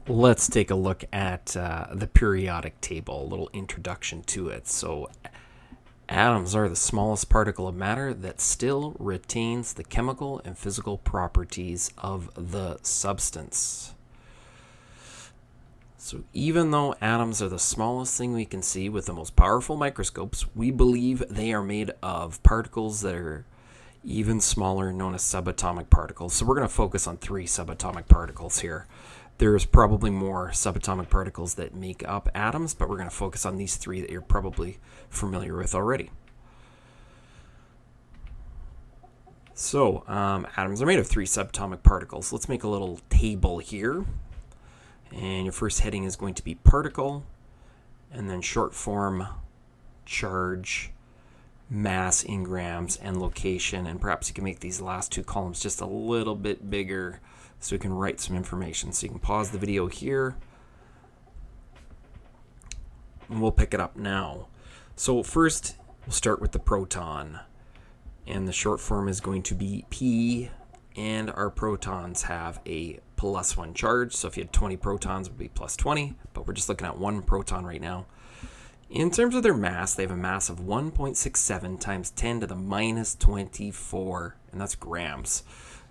Let's take a look at the periodic table, a little introduction to it. So atoms are the smallest particle of matter that still retains the chemical and physical properties of the substance. So even though atoms are the smallest thing we can see with the most powerful microscopes, we believe they are made of particles that are even smaller, known as subatomic particles. So we're going to focus on 3 subatomic particles here. There's probably more subatomic particles that make up atoms, but we're going to focus on these 3 that you're probably familiar with already. So atoms are made of 3 subatomic particles. Let's make a little table here. And your first heading is going to be particle, and then short form, charge, mass in grams, and location. And perhaps you can make these last 2 columns just a little bit bigger so we can write some information. So you can pause the video here, and we'll pick it up now. So first, we'll start with the proton. And the short form is going to be P, and our protons have a +1 charge. So if you had 20 protons, it would be +20, but we're just looking at 1 proton right now. In terms of their mass, they have a mass of 1.67 times 10 to the -24, and that's grams.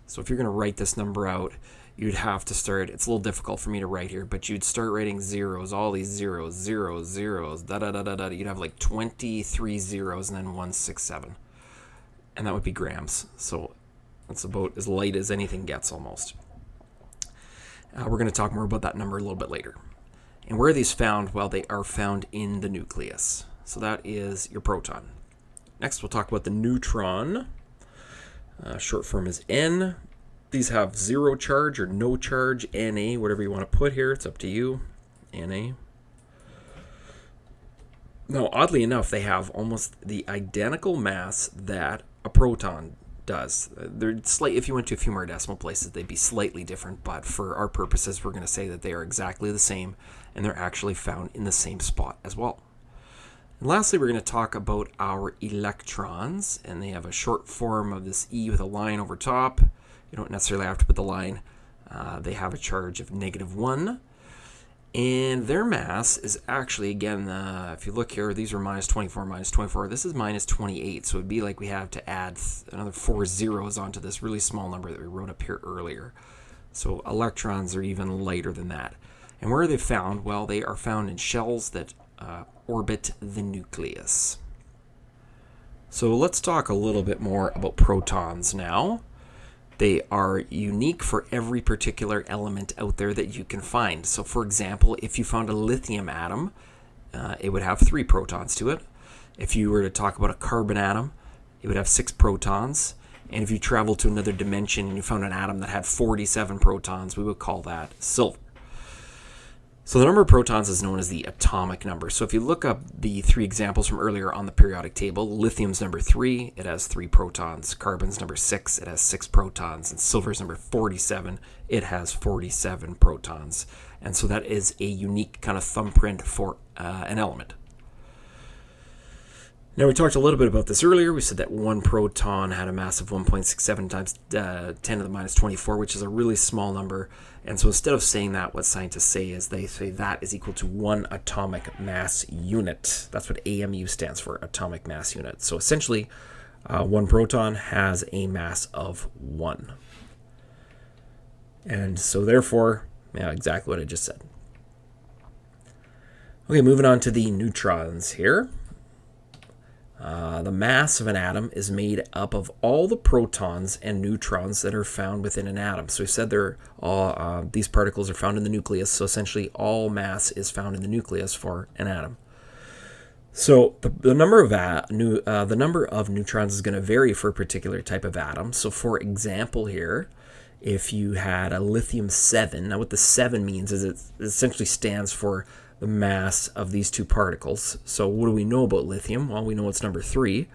So if you're going to write this number out, you'd have to start, it's a little difficult for me to write here, but you'd start writing zeros, all these zeros, zeros, zeros, da-da-da-da-da. You'd have like 23 zeros and then 167. And that would be grams. So that's about as light as anything gets almost. We're going to talk more about that number a little bit later. And where are these found? Well, they are found in the nucleus. So that is your proton. Next, we'll talk about the neutron. Short form is N. These have 0 charge or no charge, Na, whatever you want to put here. It's up to you. Na. Now, oddly enough, they have almost the identical mass that a proton does. They're slight. If you went to a few more decimal places, they'd be slightly different, but for our purposes, we're going to say that they are exactly the same, and they're actually found in the same spot as well. And lastly, we're going to talk about our electrons, and they have a short form of this E with a line over top. You don't necessarily have to put the line. They have a charge of -1, and their mass is actually, again, if you look here, these are -24. This is -28, so it'd be like we have to add another 4 zeros onto this really small number that we wrote up here earlier. So electrons are even lighter than that. And where are they found? Well, they are found in shells that orbit the nucleus. So let's talk a little bit more about protons now. They are unique for every particular element out there that you can find. So for example, if you found a lithium atom, it would have 3 protons to it. If you were to talk about a carbon atom, it would have 6 protons. And if you traveled to another dimension and you found an atom that had 47 protons, we would call that silver. So the number of protons is known as the atomic number. So if you look up the 3 examples from earlier on the periodic table, lithium's number 3, it has 3 protons. Carbon's number 6, it has 6 protons. And silver's number 47, it has 47 protons. And so that is a unique kind of thumbprint for an element. Now, we talked a little bit about this earlier. We said that 1 proton had a mass of 1.67 times 10 to the -24, which is a really small number. And so instead of saying that, what scientists say is they say that is equal to 1 atomic mass unit. That's what AMU stands for, atomic mass unit. So essentially, 1 proton has a mass of 1. And so therefore, yeah, exactly what I just said. Okay, moving on to the neutrons here. The mass of an atom is made up of all the protons and neutrons that are found within an atom. So we said these particles are found in the nucleus, so essentially all mass is found in the nucleus for an atom. So the number of neutrons is going to vary for a particular type of atom. So for example here, if you had a lithium 7, now what the 7 means is it essentially stands for the mass of these 2 particles. So what do we know about lithium? Well, we know it's number 3,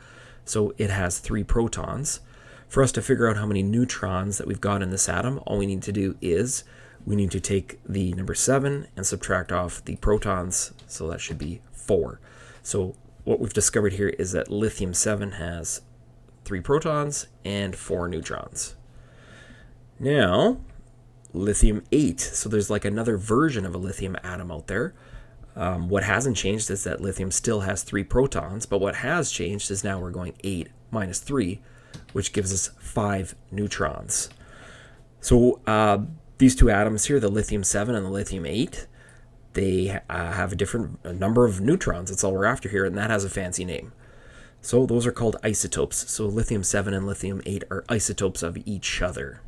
so it has 3 protons. For us to figure out how many neutrons that we've got in this atom, all we need to do is we need to take the number 7 and subtract off the protons, so that should be 4. So what we've discovered here is that lithium 7 has 3 protons and 4 neutrons. Now, lithium 8. So there's like another version of a lithium atom out there. What hasn't changed is that lithium still has 3 protons, but what has changed is now we're going 8 minus 3, which gives us 5 neutrons. So these two atoms here, the lithium 7 and the lithium 8, they have a different number of neutrons. That's all we're after here, and that has a fancy name. So those are called isotopes. So lithium 7 and lithium 8 are isotopes of each other.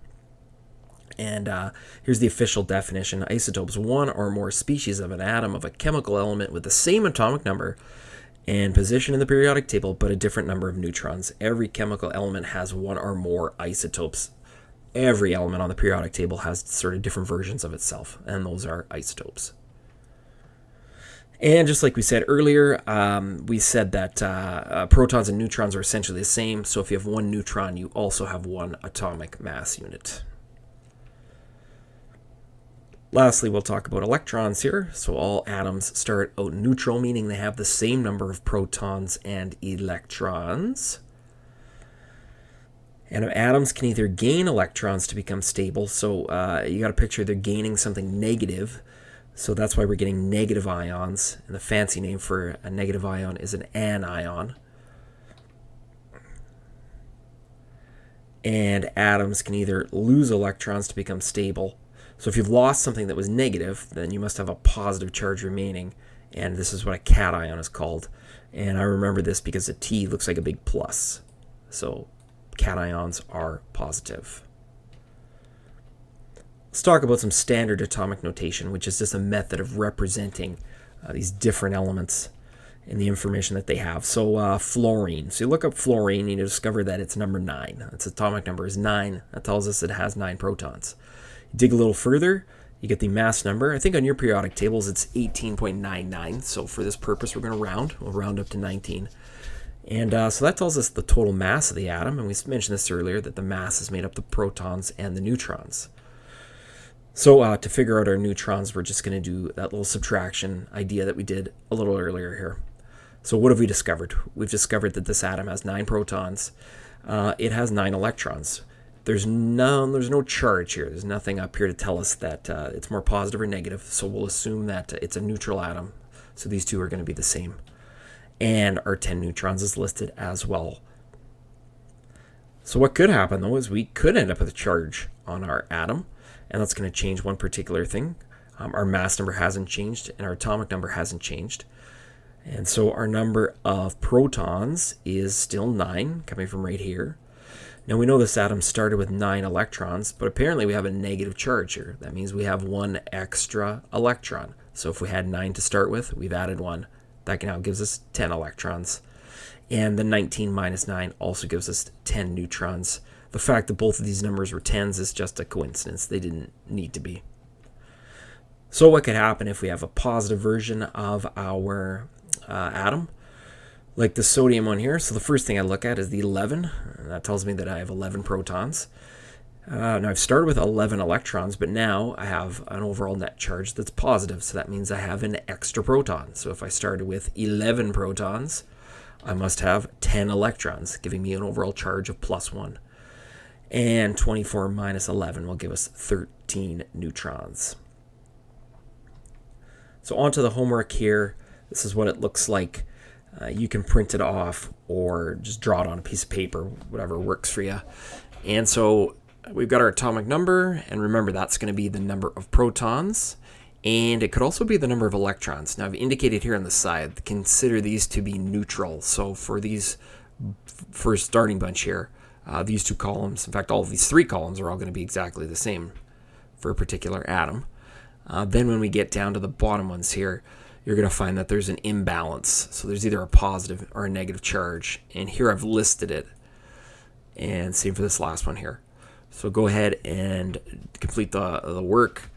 And here's the official definition. Isotopes: one or more species of an atom of a chemical element with the same atomic number and position in the periodic table, but a different number of neutrons. Every chemical element has one or more isotopes. Every element on the periodic table has sort of different versions of itself, and those are isotopes. And just like we said earlier, we said that protons and neutrons are essentially the same. So if you have one neutron, you also have one atomic mass unit. Lastly, we'll talk about electrons here. So all atoms start out neutral, meaning they have the same number of protons and electrons. And atoms can either gain electrons to become stable. So you got to picture they're gaining something negative. So that's why we're getting negative ions. And the fancy name for a negative ion is an anion. And atoms can either lose electrons to become stable. So if you've lost something that was negative, then you must have a positive charge remaining. And this is what a cation is called. And I remember this because a T looks like a big plus. So cations are positive. Let's talk about some standard atomic notation, which is just a method of representing these different elements and the information that they have. So fluorine. So you look up fluorine and you discover that it's number 9. Its atomic number is 9. That tells us it has 9 protons. You dig a little further, you get the mass number. I think on your periodic tables it's 18.99. So for this purpose, we're going to round. We'll round up to 19. And so that tells us the total mass of the atom. And we mentioned this earlier, that the mass is made up of the protons and the neutrons. So to figure out our neutrons, we're just going to do that little subtraction idea that we did a little earlier here. So what have we discovered? We've discovered that this atom has 9 protons. It has 9 electrons. There's no charge here. There's nothing up here to tell us that it's more positive or negative. So we'll assume that it's a neutral atom. So these two are going to be the same. And our 10 neutrons is listed as well. So what could happen, though, is we could end up with a charge on our atom. And that's going to change one particular thing. Our mass number hasn't changed, and our atomic number hasn't changed. And so our number of protons is still 9, coming from right here. Now we know this atom started with 9 electrons, but apparently we have a negative charge here. That means we have 1 extra electron. So if we had 9 to start with, we've added 1. That now gives us 10 electrons. And the 19 minus 9 also gives us 10 neutrons. The fact that both of these numbers were 10s is just a coincidence. They didn't need to be. So what could happen if we have a positive version of our atom, like the sodium one here? So the first thing I look at is the 11. That tells me that I have 11 protons. Now I've started with 11 electrons, but now I have an overall net charge that's positive. So that means I have an extra proton. So if I started with 11 protons, I must have 10 electrons, giving me an overall charge of +1. And 24 minus 11 will give us 13 neutrons. So onto the homework here. This is what it looks like. You can print it off or just draw it on a piece of paper, whatever works for you. And so we've got our atomic number, and remember that's going to be the number of protons, and it could also be the number of electrons. Now I've indicated here on the side, consider these to be neutral. So for these first starting bunch here, these two columns, in fact all of these 3 columns are all going to be exactly the same for a particular atom. Then when we get down to the bottom ones here, you're going to find that there's an imbalance. So there's either a positive or a negative charge. And here I've listed it. And same for this last one here. So go ahead and complete the work.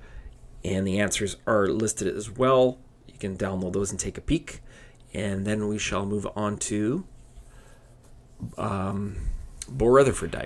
And the answers are listed as well. You can download those and take a peek. And then we shall move on to Bohr-Rutherford diagram.